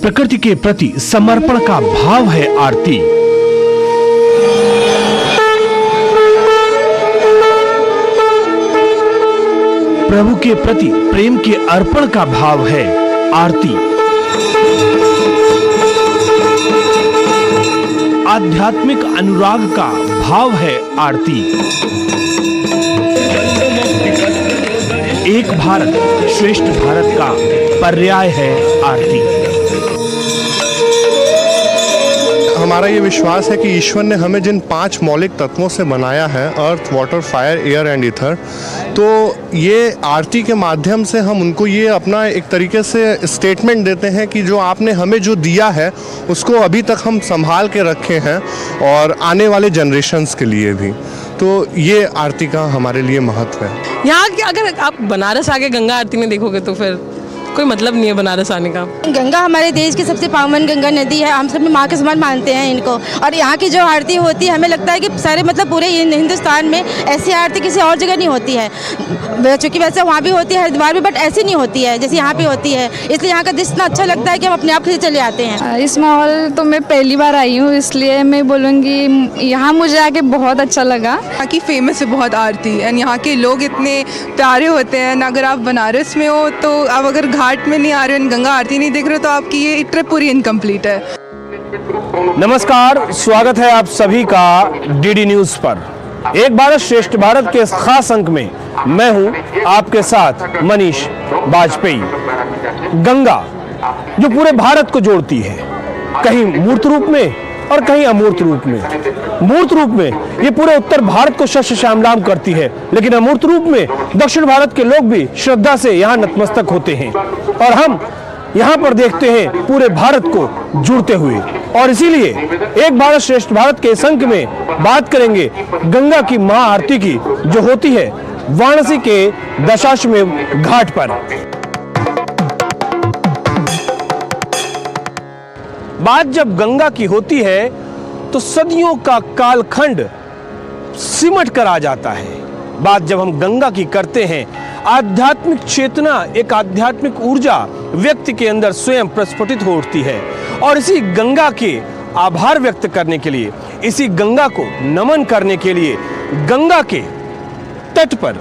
प्रकृति के प्रति समर्पण का भाव है आरती। प्रभु के प्रति प्रेम के अर्पण का भाव है आरती। आध्यात्मिक अनुराग का भाव है आरती। एक भारत श्रेष्ठ भारत का पर्याय है आरती। हमारा ये विश्वास है कि ईश्वर ने हमें जिन 5 मौलिक तत्वों से बनाया है, earth, water, fire, air and ether, तो ये आरती के माध्यम से हम उनको ये अपना एक तरीके से स्टेटमेंट देते हैं कि जो आपने हमें जो दिया है उसको अभी तक हम संभाल के रखे हैं और आने वाले जनरेशन्स के लिए भी। तो ये आरती का हमारे लिए महत्व है। यहाँ अगर आप बनारस आके गंगा आरती में देखोगे तो फिर कोई मतलब नहीं है बनारस आने का। गंगा हमारे देश की सबसे पावन गंगा नदी है, हम सब माँ के समान मानते हैं इनको। और यहाँ की जो आरती होती है, हमें लगता है कि सारे मतलब पूरे हिंदुस्तान में ऐसी आरती किसी और जगह नहीं होती है। चूँकि वैसे वहाँ भी होती है, हरिद्वार में, बट ऐसी नहीं होती है जैसे यहाँ पे होती है। इसलिए यहाँ का दृश्य इतना अच्छा लगता है कि हम अपने आप खींच चले आते हैं। इस माहौल तो मैं पहली बार आई हूँ, इसलिए मैं बोलूँगी यहाँ मुझे आके बहुत अच्छा लगा। यहाँ की फेमस है बहुत आरती, एंड यहाँ के लोग इतने प्यारे होते हैं। अगर आप बनारस में हो तो आप अगर घाट में नहीं आ रहे हो, गंगा आरती नहीं देख रहे हो, तो आपकी ये ट्रिप पूरी इनकम्प्लीट है। नमस्कार, स्वागत है आप सभी का डीडी न्यूज पर। एक भारत श्रेष्ठ भारत के इस खास अंक में मैं हूं आपके साथ मनीष बाजपेयी। गंगा जो पूरे भारत को जोड़ती है, कहीं मूर्त रूप में और कहीं अमूर्त रूप में। मूर्त रूप में ये पूरे उत्तर भारत को शस्य श्यामलाम करती है, लेकिन अमूर्त रूप में दक्षिण भारत के लोग भी श्रद्धा से यहाँ नतमस्तक होते हैं और हम यहाँ पर देखते हैं पूरे भारत को जुड़ते हुए। और इसीलिए एक भारत श्रेष्ठ भारत के संघ में बात करेंगे गंगा की महाआरती की, जो होती है वाराणसी के दशाश्वमेध घाट पर। बात जब गंगा की होती है तो सदियों का कालखंड सिमट कर आ जाता है। बात जब हम गंगा की करते हैं, आध्यात्मिक चेतना, एक आध्यात्मिक ऊर्जा व्यक्ति के अंदर स्वयं प्रस्फुटित हो उठती है। और इसी गंगा के आभार व्यक्त करने के लिए, इसी गंगा को नमन करने के लिए गंगा के तट पर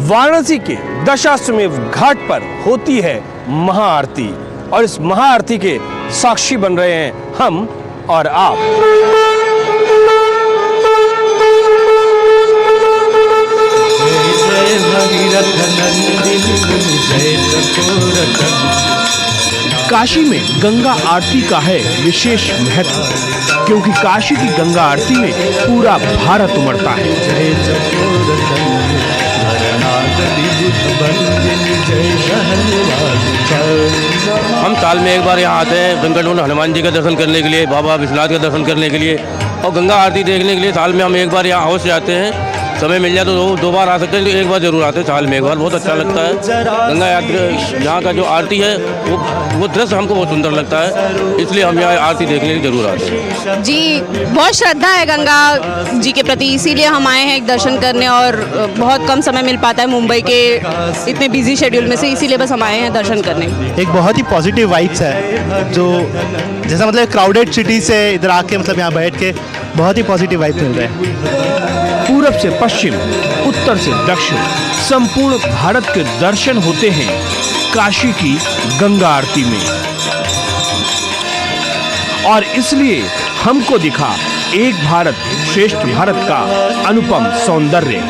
वाराणसी के दशाश्वमेध घाट पर होती है महाआरती। और इस महाआरती के साक्षी बन रहे हैं हम और आप। काशी में गंगा आरती का है विशेष महत्व, क्योंकि काशी की गंगा आरती में पूरा भारत उमड़ता है। हम साल में एक बार यहाँ आते हैं वेंकटरमण हनुमान जी का दर्शन करने के लिए, बाबा विश्वनाथ का दर्शन करने के लिए और गंगा आरती देखने के लिए। साल में हम एक बार यहाँ अवश्य आते हैं। समय मिल जाए तो 2 बार आ सकते हैं, तो एक बार जरूर आते हैं साल में एक बार। बहुत अच्छा लगता है गंगा यात्रा, यहाँ का जो आरती है वो दृश्य हमको बहुत सुंदर लगता है, इसलिए हम यहाँ आरती देखने के लिए जरूर आते हैं। जी, बहुत श्रद्धा है गंगा जी के प्रति, इसीलिए हम आए हैं दर्शन करने। और बहुत कम समय मिल पाता है मुंबई के इतने बिजी शेड्यूल में से, इसीलिए बस हम आए हैं दर्शन करने। एक बहुत ही पॉजिटिव वाइब्स है, जो जैसा मतलब क्राउडेड सिटी से इधर आके मतलब यहाँ बैठ के बहुत ही पॉजिटिव वाइब्स मिल रहे हैं। पूरब से पश्चिम, उत्तर से दक्षिण, संपूर्ण भारत के दर्शन होते हैं काशी की गंगा आरती में। और इसलिए हमको दिखा एक भारत श्रेष्ठ भारत का अनुपम सौंदर्य।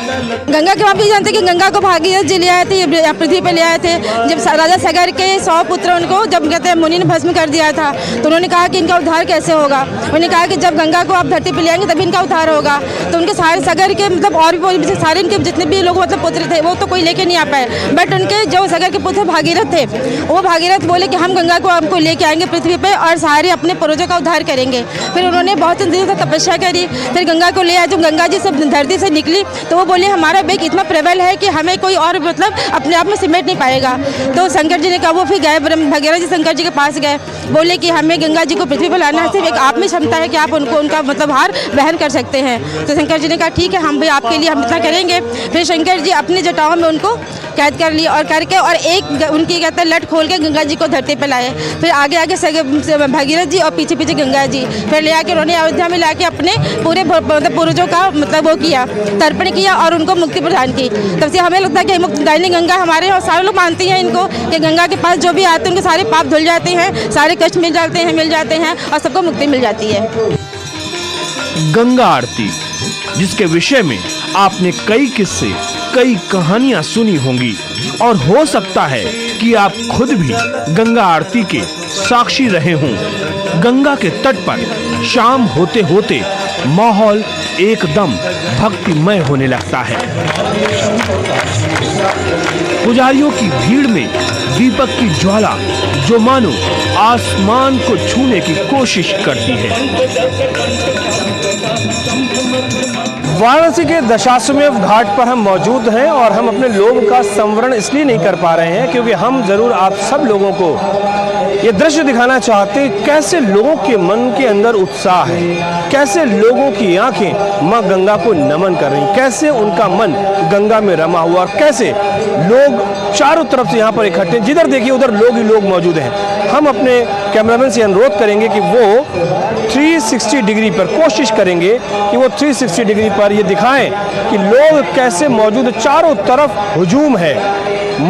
गंगा के, आप ये जानते हैं कि गंगा को भागीरथ जी ले आए थे, पृथ्वी पे ले आए थे। जब राजा सगर के 100 पुत्र उनको जब कहते हैं मुनि ने भस्म कर दिया था, तो उन्होंने कहा कि इनका उद्धार कैसे होगा। उन्होंने कहा कि जब गंगा को आप धरती पे ले आएंगे तभी इनका उद्धार होगा। तो उनके सारे सगर के मतलब और भी सारे इनके जितने भी लोग मतलब पुत्र थे वो तो कोई लेके नहीं आ पाए, बट उनके जो सगर के पुत्र भागीरथ थे, वो भागीरथ बोले कि हम गंगा को आपको लेके आएंगे पृथ्वी पे और सारे अपने पूर्वजों का उद्धार करेंगे। फिर उन्होंने बहुत दिनों तक तपस्या करी, फिर गंगा को ले आए। जब गंगा जी सब धरती से निकली तो वो बोले हमारा वेग इतना प्रबल है कि हमें कोई और मतलब अपने आप में सिमट नहीं पाएगा। तो शंकर जी ने कहा, वो फिर गए भगीरथ जी शंकर जी के पास गए, बोले कि हमें गंगा जी को पृथ्वी पर लाना है, सिर्फ एक आप में क्षमता है कि आप उनको उनका मतलब भार वहन कर सकते हैं। तो शंकर जी ने कहा ठीक है, हम भी आपके लिए हम इतना करेंगे। फिर शंकर जी अपने जटाओं में उनको कैद कर ली और करके और एक उनकी कहते हैं लट खोल के गंगा जी को धरती पे लाए। फिर आगे आगे सगे भगीरथ जी और पीछे पीछे गंगा जी, फिर ले आके उन्होंने अयोध्या में लाके अपने पूरे पूर्वजों का मतलब वो किया, तर्पण किया और उनको मुक्ति प्रदान की। तब से हमें लगता है कि मुक्तिदायिनी गंगा हमारे, और सारे लोग मानते हैं इनको कि गंगा के पास जो भी आते हैं उनके सारे पाप धुल जाते हैं, सारे कष्ट मिल जाते हैं और सबको मुक्ति मिल जाती है। गंगा आरती, जिसके विषय में आपने कई किस्से, कई कहानियां सुनी होंगी और हो सकता है कि आप खुद भी गंगा आरती के साक्षी रहे हों। गंगा के तट पर शाम होते होते माहौल एकदम भक्तिमय होने लगता है। पुजारियों की भीड़ में दीपक की ज्वाला जो मानो आसमान को छूने की कोशिश करती है। वाराणसी के दशाश्वमेध घाट पर हम मौजूद हैं और हम अपने लोभ का संवरण इसलिए नहीं कर पा रहे हैं क्योंकि हम जरूर आप सब लोगों को ये दृश्य दिखाना चाहते हैं कैसे लोगों के मन के अंदर उत्साह है, कैसे लोगों की आंखें मां गंगा को नमन कर रही, कैसे उनका मन गंगा में रमा हुआ और कैसे लोग चारों तरफ से यहाँ पर इकट्ठे, जिधर देखिए उधर लोग ही लोग मौजूद हैं। हम अपने कैमरामैन से अनुरोध करेंगे कि वो 360 डिग्री पर कोशिश करेंगे कि वो 360 डिग्री पर ये दिखाएं कि लोग कैसे मौजूद, चारों तरफ हुजूम है,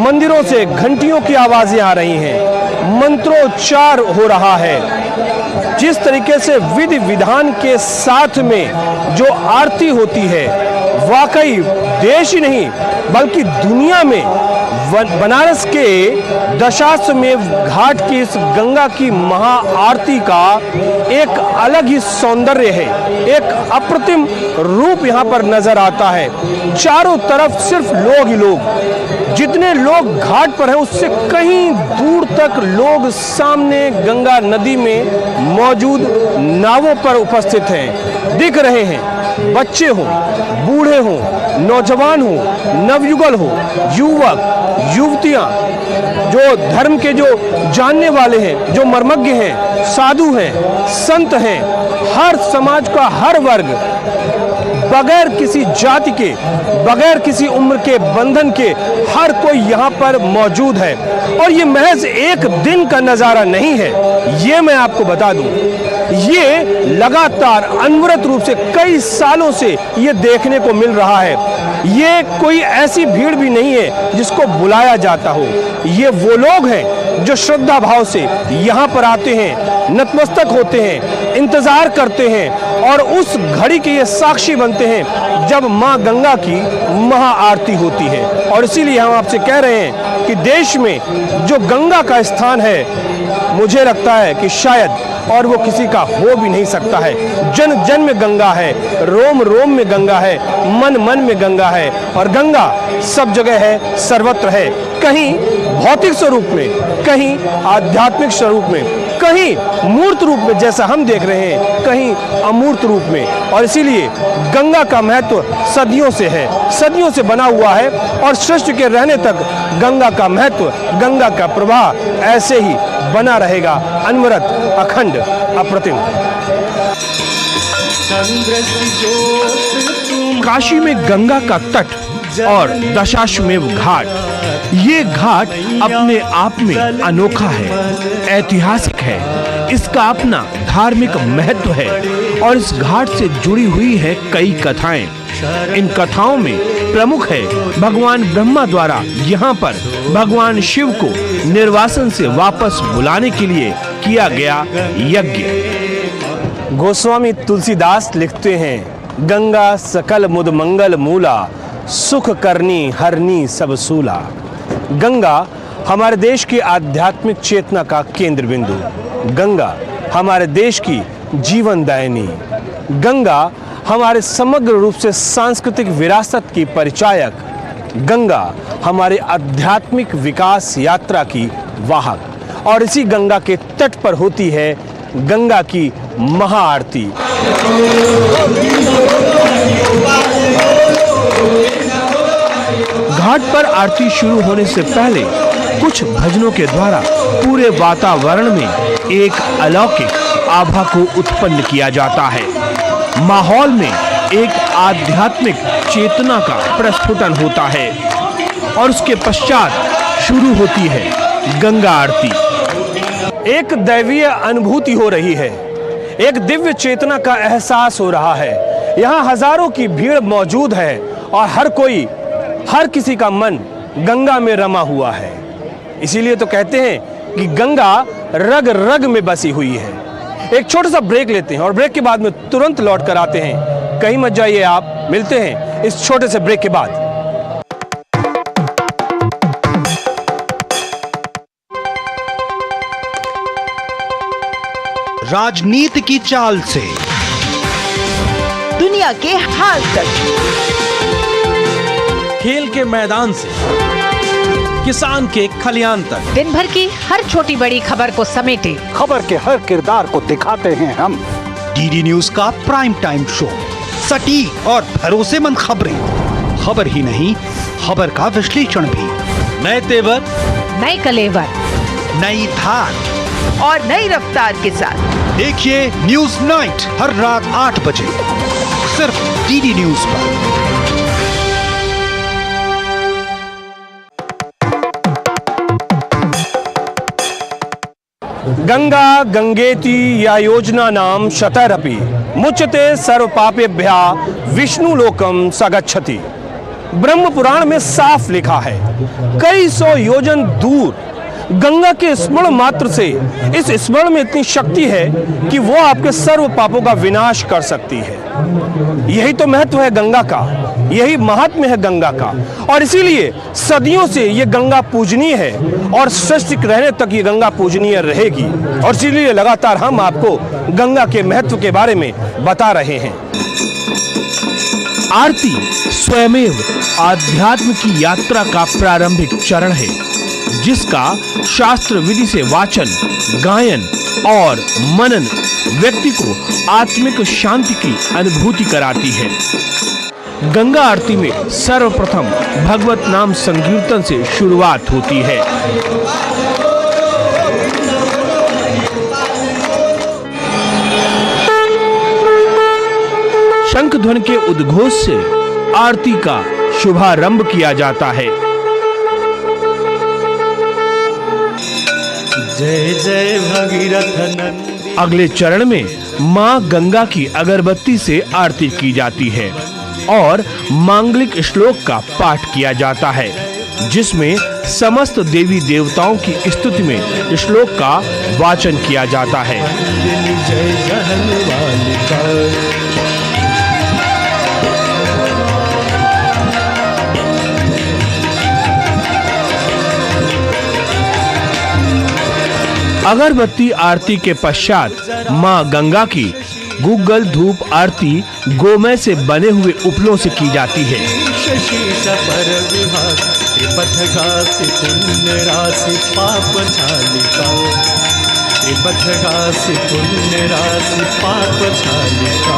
मंदिरों से घंटियों की आवाजें आ रही हैं, मंत्रोच्चार हो रहा है। जिस तरीके से विधि विधान के साथ में जो आरती होती है, वाकई देश ही नहीं बल्कि दुनिया में बनारस के दशाश्वमेध घाट की इस गंगा की महा आरती का एक अलग ही सौंदर्य है, एक अप्रतिम रूप यहाँ पर नजर आता है। चारों तरफ सिर्फ लोग ही लोग, जितने लोग घाट पर हैं उससे कहीं दूर तक लोग सामने गंगा नदी में मौजूद नावों पर उपस्थित हैं, दिख रहे हैं। बच्चे हों, बूढ़े हों, नौजवान हों, नवयुगल हो, युवक युवतियां, जो धर्म के जो जानने वाले हैं, जो मर्मज्ञ हैं, साधु हैं, संत हैं, हर समाज का हर वर्ग बगैर किसी जाति के, बगैर किसी उम्र के बंधन के हर कोई यहाँ पर मौजूद है। और ये महज एक दिन का नजारा नहीं है, ये मैं आपको बता दूं, ये लगातार अनवरत रूप से कई सालों से ये देखने को मिल रहा है। ये कोई ऐसी भीड़ भी नहीं है जिसको बुलाया जाता हो, ये वो लोग हैं जो श्रद्धा भाव से यहाँ पर आते हैं, नतमस्तक होते हैं, इंतजार करते हैं और उस घड़ी के ये साक्षी बनते हैं जब माँ गंगा की महा आरती होती है। और इसीलिए हम आपसे कह रहे हैं कि देश में जो गंगा का स्थान है, मुझे लगता है कि शायद और वो किसी का हो भी नहीं सकता है। जन जन में गंगा है, रोम रोम में गंगा है, मन मन में गंगा है और गंगा सब जगह है, सर्वत्र है, कहीं भौतिक स्वरूप में, कहीं आध्यात्मिक स्वरूप में, कहीं मूर्त रूप में जैसा हम देख रहे हैं, कहीं अमूर्त रूप में। और इसीलिए गंगा का महत्व सदियों से है, सदियों से बना हुआ है और सृष्टि के रहने तक गंगा का महत्व, गंगा का प्रवाह ऐसे ही बना रहेगा, अनवरत, अखंड, अप्रतिम। काशी में गंगा का तट और दशाश्वमेध घाट, ये घाट अपने आप में अनोखा है, ऐतिहासिक है, इसका अपना धार्मिक महत्व है और इस घाट से जुड़ी हुई है कई कथाएं। इन कथाओं में प्रमुख है भगवान ब्रह्मा द्वारा यहाँ पर भगवान शिव को निर्वासन से वापस बुलाने के लिए किया गया यज्ञ। गोस्वामी तुलसीदास लिखते हैं, गंगा सकल मुद मंगल मूला, सुख करनी हरनी सब सूला। गंगा हमारे देश की आध्यात्मिक चेतना का केंद्र बिंदु, गंगा हमारे देश की जीवनदायिनी, गंगा हमारे समग्र रूप से सांस्कृतिक विरासत की परिचायक, गंगा हमारे आध्यात्मिक विकास यात्रा की वाहक। और इसी गंगा के तट पर होती है गंगा की महाआरती। घाट पर आरती शुरू होने से पहले कुछ भजनों के द्वारा पूरे वातावरण में एक अलौकिक आभा को उत्पन्न किया जाता है। माहौल में एक आध्यात्मिक चेतना का प्रस्फुटन होता है। और उसके पश्चात शुरू होती है गंगा आरती। एक दैवीय अनुभूति हो रही है, एक दिव्य चेतना का एहसास हो रहा है। यहाँ हजारों की भीड़ मौजूद है और हर किसी का मन गंगा में रमा हुआ है। इसीलिए तो कहते हैं कि गंगा रग रग में बसी हुई है। एक छोटा सा ब्रेक लेते हैं और ब्रेक के बाद में तुरंत लौट कर आते हैं। कहीं मत जाइए आप, मिलते हैं इस छोटे से ब्रेक के बाद। राजनीति की चाल से दुनिया के हाल तक, खेल के मैदान से किसान के खलियान तक, दिन भर की हर छोटी बड़ी खबर को समेटे खबर के हर किरदार को दिखाते हैं हम। डीडी न्यूज का प्राइम टाइम शो, सटीक और भरोसेमंद खबरें, खबर ही नहीं खबर का विश्लेषण भी, नए तेवर, नए कलेवर, नई धार और नई रफ्तार के साथ देखिए न्यूज नाइट हर रात 8 बजे सिर्फ डीडी न्यूज पर। गंगा गंगेति या योजना नाम शतरपि मुच्यते सर्व पापेभ्या विष्णु लोकम सगच्छति। ब्रह्म पुराण में साफ लिखा है, कई सौ योजन दूर गंगा के स्मरण मात्र से, इस स्मरण में इतनी शक्ति है कि वो आपके सर्व पापों का विनाश कर सकती है। यही तो महत्व है गंगा का, यही महात्म्य है गंगा का। और इसीलिए सदियों से ये गंगा पूजनीय है और सृष्टि रहने तक ये गंगा पूजनीय रहेगी। और इसीलिए लगातार हम आपको गंगा के महत्व के बारे में बता रहे हैं। आरती स्वयमेव आध्यात्म की यात्रा का प्रारंभिक चरण है, जिसका शास्त्र विधि से वाचन, गायन और मनन व्यक्ति को आत्मिक शांति की अनुभूति कराती है। गंगा आरती में सर्वप्रथम भगवत नाम संकीर्तन से शुरुआत होती है। शंख ध्वनि के उद्घोष से आरती का शुभारंभ किया जाता है। जय जय भगीरथ नंदी। अगले चरण में मां गंगा की अगरबत्ती से आरती की जाती है और मांगलिक श्लोक का पाठ किया जाता है, जिसमें समस्त देवी देवताओं की स्तुति में श्लोक का वाचन किया जाता है। जय जहन वालिका। अगरबत्ती आरती के पश्चात मां गंगा की गुग्गल धूप आरती गोमय से बने हुए उपलों से की जाती है। शशि सपर विभाग त्रिपथगासी पुण्य राशि पाप छालिका। त्रिपथगासी पुण्य राशि पाप छालिका।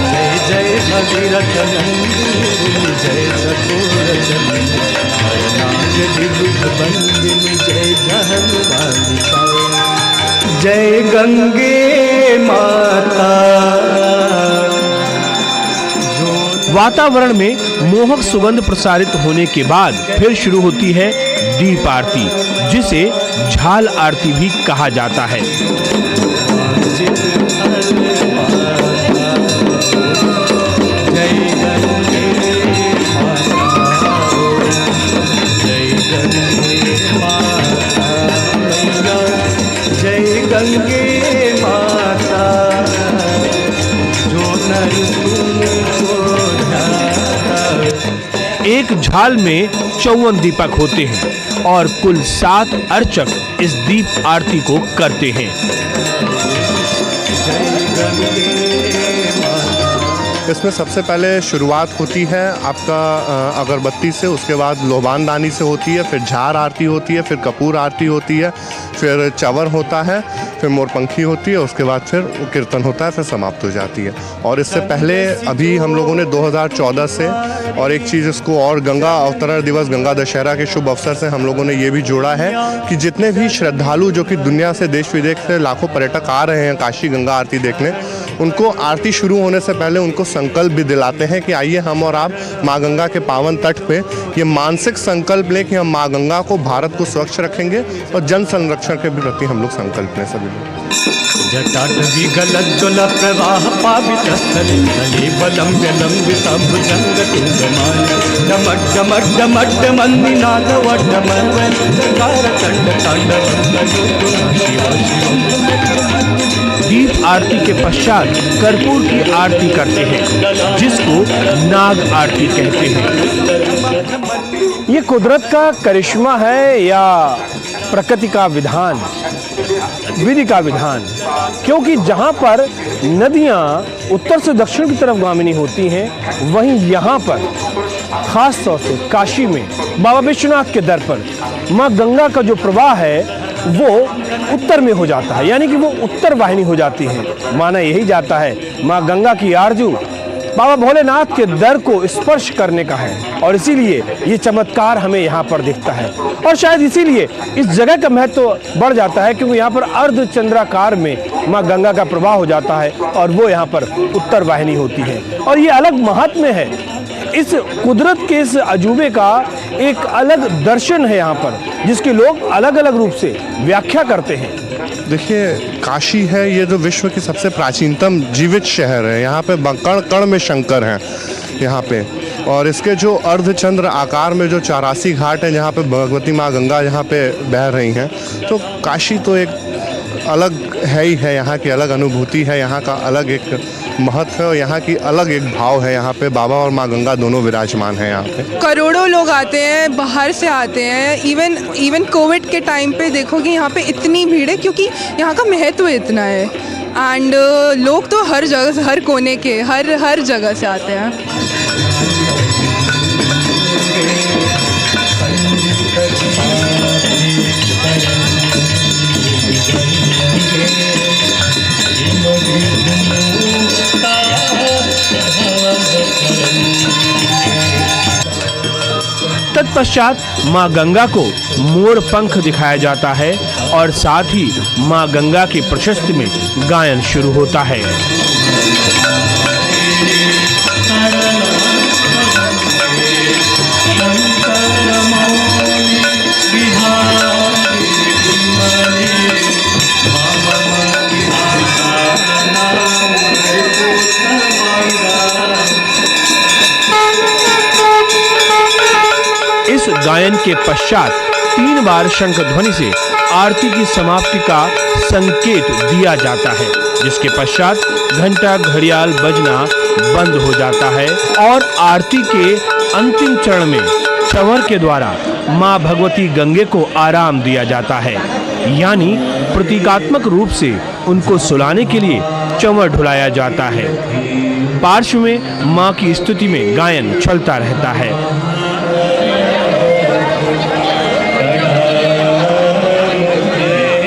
जय जय भगीरथ नंदिनी जय चकोर चंदिनी नाग विबुध बंदिनी जय जहन वालिका। जय गंगे माता। वातावरण में मोहक सुगंध प्रसारित होने के बाद फिर शुरू होती है दीप आरती, जिसे झाल आरती भी कहा जाता है। जय गंगे माता जो नर तुमको ध्याता। एक झाल में 54 दीपक होते हैं और कुल 7 अर्चक इस दीप आरती को करते हैं। इसमें सबसे पहले शुरुआत होती है आपका अगरबत्ती से, उसके बाद लोबान दानी से होती है, फिर झार आरती होती है, फिर कपूर आरती होती है, फिर चवर होता है, फिर मोरपंखी होती है, उसके बाद फिर कीर्तन होता है, फिर समाप्त हो जाती है। और इससे पहले अभी हम लोगों ने 2014 से और एक चीज़ इसको और गंगा अवतरण दिवस, गंगा दशहरा के शुभ अवसर से हम लोगों ने ये भी जोड़ा है कि जितने भी श्रद्धालु जो कि दुनिया से, देश विदेश से लाखों पर्यटक आ रहे हैं काशी गंगा आरती देखने, उनको आरती शुरू होने से पहले उनको संकल्प भी दिलाते हैं कि आइए हम और आप माँ गंगा के पावन तट पे ये मानसिक संकल्प लें कि हम माँ गंगा को, भारत को स्वच्छ रखेंगे और जन संरक्षण के भी प्रति हम लोग संकल्प लें सभी लोग। जटाटवी गलज्ज्वल प्रवाह पावितस्थले तले बलम्ब्य लम्बितं भुजङ्गतुङ्गमाल डमड् डमड् डमड् डमन्निनाद वड्डमर्वन् चकार चण्ड ताण्डवं शिव दीप आरती के पश्चात कर्पूर की आरती करते हैं, जिसको नाग आरती कहते हैं। ये कुदरत का करिश्मा है या प्रकृति का विधान, विधि का विधान? क्योंकि जहाँ पर नदियाँ उत्तर से दक्षिण की तरफ गामिनी होती हैं, वहीं यहाँ पर खास तौर से काशी में बाबा विश्वनाथ के दर पर माँ गंगा का जो प्रवाह है वो उत्तर में हो जाता है, यानी कि वो उत्तर वाहिनी हो जाती है। माना यही जाता है माँ गंगा की आरजू बाबा भोलेनाथ के दर को स्पर्श करने का है, और इसीलिए ये चमत्कार हमें यहाँ पर दिखता है। और शायद इसीलिए इस जगह का महत्व बढ़ जाता है, क्योंकि यहाँ पर अर्धचंद्राकार में माँ गंगा का प्रवाह हो जाता है और वो यहाँ पर उत्तर वाहिनी होती है। और ये अलग महात्म्य है, इस कुदरत के इस अजूबे का एक अलग दर्शन है यहाँ पर, जिसके लोग अलग अलग रूप से व्याख्या करते हैं। देखिए, काशी है ये जो विश्व की सबसे प्राचीनतम जीवित शहर है। यहाँ पे कण कण में शंकर हैं यहाँ पे, और इसके जो अर्धचंद्र आकार में जो 84 घाट हैं जहाँ पे भगवती माँ गंगा यहाँ पे बह रही हैं, तो काशी तो एक अलग है ही है। यहाँ की अलग अनुभूति है, यहाँ का अलग एक महत्व है और यहाँ की अलग एक भाव है। यहाँ पे बाबा और माँ गंगा दोनों विराजमान हैं यहाँ पे। करोड़ों लोग आते हैं, बाहर से आते हैं। इवन कोविड के टाइम पे देखो कि यहाँ पे इतनी भीड़ है, क्योंकि यहाँ का महत्व इतना है। एंड लोग तो हर जगह से, हर कोने के, हर जगह से आते हैं। तत्पश्चात माँ गंगा को मोर पंख दिखाया जाता है और साथ ही माँ गंगा की प्रशस्ति में गायन शुरू होता है। इस गायन के पश्चात 3 बार शंख ध्वनि से आरती की समाप्ति का संकेत दिया जाता है, जिसके पश्चात घंटा घड़ियाल बजना बंद हो जाता है और आरती के अंतिम चरण में चंवर के द्वारा मां भगवती गंगे को आराम दिया जाता है, यानी प्रतीकात्मक रूप से उनको सुलाने के लिए चंवर ढुलाया जाता है। पार्श्व में मां की स्तुति में गायन चलता रहता है।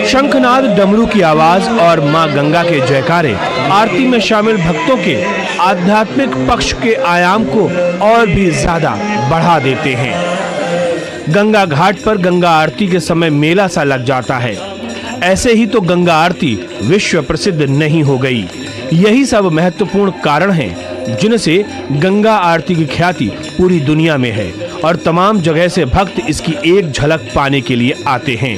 शंखनाद, डमरू की आवाज और मां गंगा के जयकारे आरती में शामिल भक्तों के आध्यात्मिक पक्ष के आयाम को और भी ज्यादा बढ़ा देते हैं। गंगा घाट पर गंगा आरती के समय मेला सा लग जाता है। ऐसे ही तो गंगा आरती विश्व प्रसिद्ध नहीं हो गई। यही सब महत्वपूर्ण कारण हैं जिनसे गंगा आरती की ख्याति पूरी दुनिया में है और तमाम जगह से भक्त इसकी एक झलक पाने के लिए आते हैं।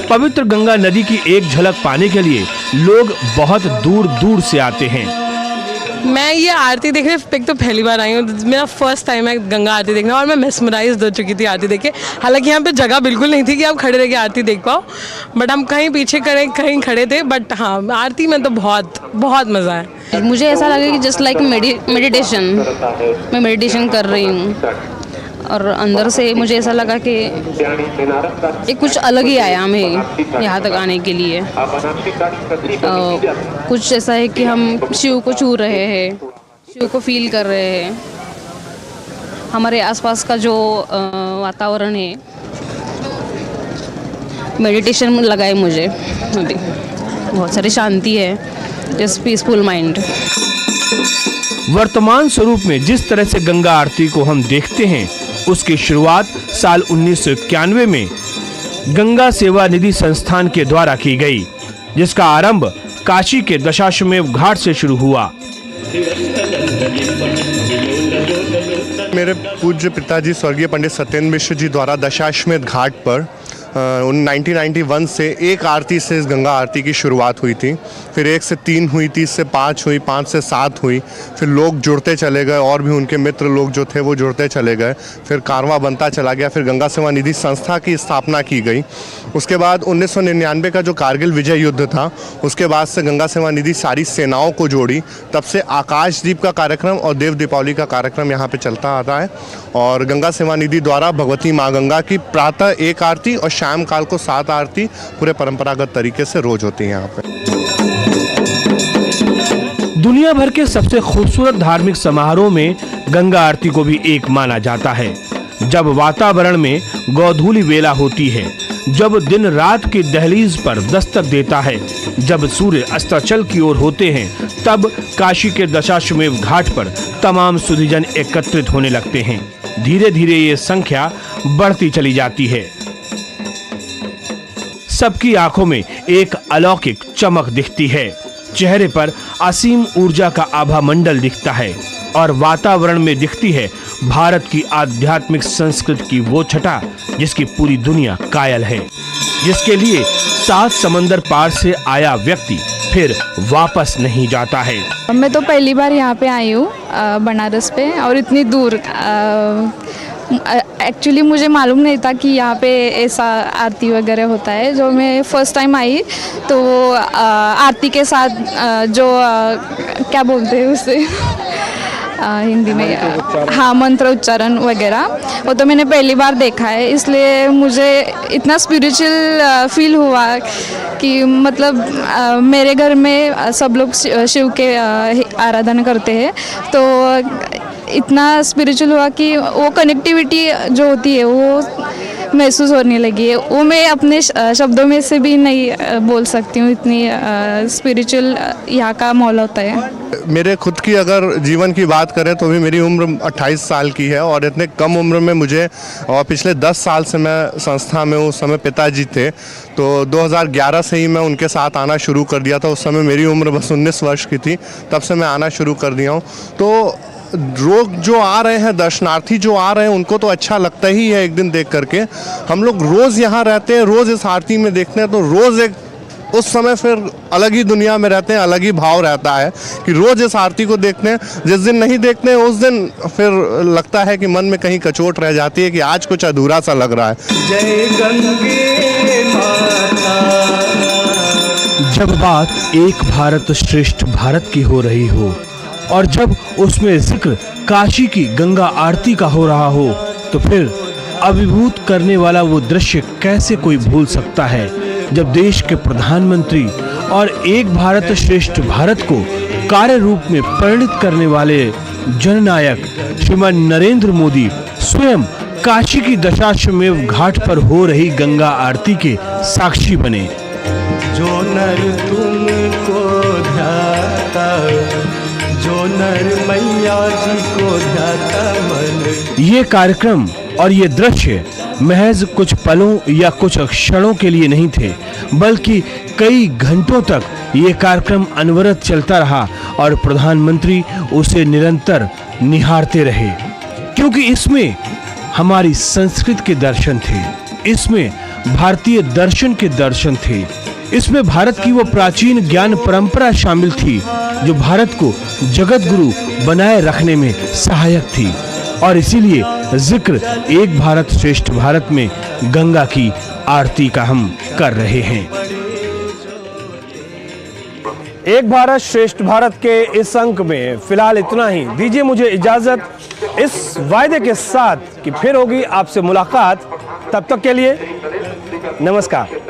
पवित्र गंगा नदी की एक झलक पाने के लिए लोग बहुत दूर दूर से आते हैं। मैं ये आरती देखने तो पहली बार आई हूँ। मेरा फर्स्ट टाइम है गंगा आरती देखना और मैं मेस्मराइज हो चुकी थी आरती देख के। हालांकि यहाँ पे जगह बिल्कुल नहीं थी कि आप खड़े रह के आरती देख पाओ, बट हम कहीं पीछे कहीं खड़े थे। बट हाँ, आरती में तो बहुत मज़ा है। मुझे ऐसा लगा कि जस्ट लाइक मेडिटेशन, मैं मेडिटेशन कर रही हूँ और अंदर से मुझे ऐसा लगा कि एक कुछ अलग ही आयाम है यहाँ तक आने के लिए। कुछ ऐसा है कि हम शिव को छू रहे हैं, शिव को फील कर रहे हैं। हमारे आसपास का जो वातावरण है, मेडिटेशन लगा है मुझे अभी। बहुत सारी शांति है, जस्ट पीसफुल माइंड। वर्तमान स्वरूप में जिस तरह से गंगा आरती को हम देखते हैं, उसकी शुरुआत साल 1991 में गंगा सेवा निधि संस्थान के द्वारा की गई, जिसका आरंभ काशी के दशाश्वमेध घाट से शुरू हुआ। मेरे पूज्य पिताजी स्वर्गीय पंडित सत्येंद्र मिश्र जी द्वारा दशाश्वमेध घाट पर 1991 से एक आरती से इस गंगा आरती की शुरुआत हुई थी। फिर 1 से 3 हुई, 3 से 5 हुई, 5 से 7 हुई। फिर लोग जुड़ते चले गए और भी उनके मित्र लोग जो थे वो जुड़ते चले गए। फिर कारवां बनता चला गया। फिर गंगा सेवा निधि संस्था की स्थापना की गई। उसके बाद 1999 का जो कारगिल विजय युद्ध था, उसके बाद से गंगा सेवा निधि सारी सेनाओं को जोड़ी। तब से आकाशदीप का कार्यक्रम और देव दीपावली का कार्यक्रम यहाँ पे चलता आता है। और गंगा सेवा निधि द्वारा भगवती माँ गंगा की प्रातः 1 आरती और शाम काल को 7 आरती पूरे परंपरागत तरीके से रोज होती है यहाँ पे। दुनिया भर के सबसे खूबसूरत धार्मिक समारोह में गंगा आरती को भी एक माना जाता है। जब वातावरण में गोधूली वेला होती है, जब दिन रात की दहलीज पर दस्तक देता है, जब सूर्य अस्ताचल की ओर होते हैं, तब काशी के दशाश्वमेध घाट पर तमाम सुधीजन एकत्रित होने लगते हैं। धीरे धीरे ये संख्या बढ़ती चली जाती है। सबकी आंखों में एक अलौकिक चमक दिखती है, चेहरे पर असीम ऊर्जा का आभा मंडल दिखता है और वातावरण में दिखती है भारत की आध्यात्मिक संस्कृति की वो छटा जिसकी पूरी दुनिया कायल है, जिसके लिए 7 समंदर पार से आया व्यक्ति फिर वापस नहीं जाता है। मैं तो पहली बार यहाँ पे आई हूँ बनारस पे, और इतनी दूर एक्चुअली मुझे मालूम नहीं था कि यहाँ पे ऐसा आरती वगैरह होता है। जो मैं फर्स्ट टाइम आई तो आरती के साथ जो क्या बोलते हैं उसे हिंदी में, हाँ, मंत्र उच्चारण वगैरह, वो तो मैंने पहली बार देखा है। इसलिए मुझे इतना स्पिरिचुअल फील हुआ कि मतलब मेरे घर में सब लोग शिव के आराधना करते हैं, तो इतना स्पिरिचुअल हुआ कि वो कनेक्टिविटी जो होती है वो महसूस होने लगी है। वो मैं अपने शब्दों में से भी नहीं बोल सकती हूँ, इतनी स्पिरिचुअल यहाँ का माहौल होता है। मेरे खुद की अगर जीवन की बात करें तो भी मेरी उम्र 28 साल की है, और इतने कम उम्र में मुझे, और पिछले 10 साल से मैं संस्था में, उस समय पिताजी थे तो 2011 से ही मैं उनके साथ आना शुरू कर दिया था। उस समय मेरी उम्र बस 19 वर्ष की थी, तब से मैं आना शुरू कर दिया हूँ। तो लोग जो आ रहे हैं, दर्शनार्थी जो आ रहे हैं, उनको तो अच्छा लगता ही है एक दिन देख करके। हम लोग रोज़ यहाँ रहते हैं, रोज़ इस आरती में देखते हैं, तो रोज़ एक उस समय फिर अलग ही दुनिया में रहते हैं, अलग ही भाव रहता है कि रोज़ इस आरती को देखते हैं। जिस दिन नहीं देखते हैं उस दिन फिर लगता है कि मन में कहीं कचोट रह जाती है कि आज कुछ अधूरा सा लग रहा है। जय गंगे माता। जब बात एक भारत श्रेष्ठ भारत की हो रही हो और जब उसमें जिक्र काशी की गंगा आरती का हो रहा हो, तो फिर अभिभूत करने वाला वो दृश्य कैसे कोई भूल सकता है, जब देश के प्रधानमंत्री और एक भारत श्रेष्ठ भारत को कार्य रूप में परिणत करने वाले जननायक श्रीमान नरेंद्र मोदी स्वयं काशी की दशाश्वमेध घाट पर हो रही गंगा आरती के साक्षी बने। जो नर तुमको ध्याता, जो नर मैया जी को ध्याता मन। ये कार्यक्रम और ये दृश्य महज कुछ पलों या कुछ क्षणों के लिए नहीं थे, बल्कि कई घंटों तक ये कार्यक्रम अनवरत चलता रहा और प्रधानमंत्री उसे निरंतर निहारते रहे, क्योंकि इसमें हमारी संस्कृति के दर्शन थे, इसमें भारतीय दर्शन के दर्शन थे, इसमें भारत की वो प्राचीन ज्ञान परंपरा शामिल थी जो भारत को जगत गुरु बनाए रखने में सहायक थी। और इसीलिए जिक्र एक भारत श्रेष्ठ भारत में गंगा की आरती का हम कर रहे हैं। एक भारत श्रेष्ठ भारत के इस अंक में फिलहाल इतना ही। दीजिए मुझे इजाजत इस वायदे के साथ कि फिर होगी आपसे मुलाकात। तब तक के लिए नमस्कार।